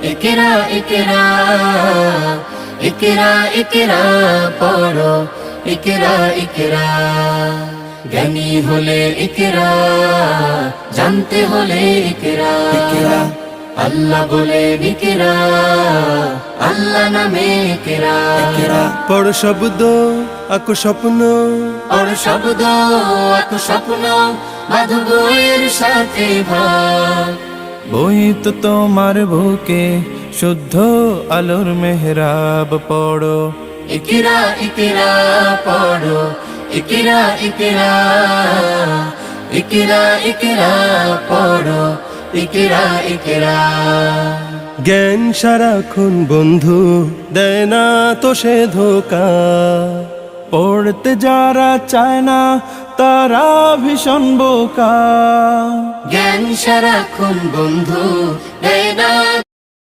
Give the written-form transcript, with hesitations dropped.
ইকরা ইকরা ইকরা ইকরা পড়ো ইকরা ইকরা জ্ঞানী হলে ইকরা জানতে হলে ইকরা আল্লাহ বলে ইকরা আল্লাহ নামে ইকরা পড় শব্দ আঁকো স্বপ্ন পড় শব্দ আঁকো স্বপ্ন বাঁধো বইয়ের সাথে ভাগ বই তো তোমার বুকে শুদ্ধ আলোর মেহরাব পড়ো ইকরা ইকরা পড়ো ইকরা ইকরা ইকরা ইকরা পড়ো ইকরা ইকরা জ্ঞান সারাক্ষণ বন্ধু দেয় না তো সে ধোকা পড়তে যারা চায় না তারা ভীষণ বোকা জ্ঞান সারাক্ষণ বন্ধু দেয় না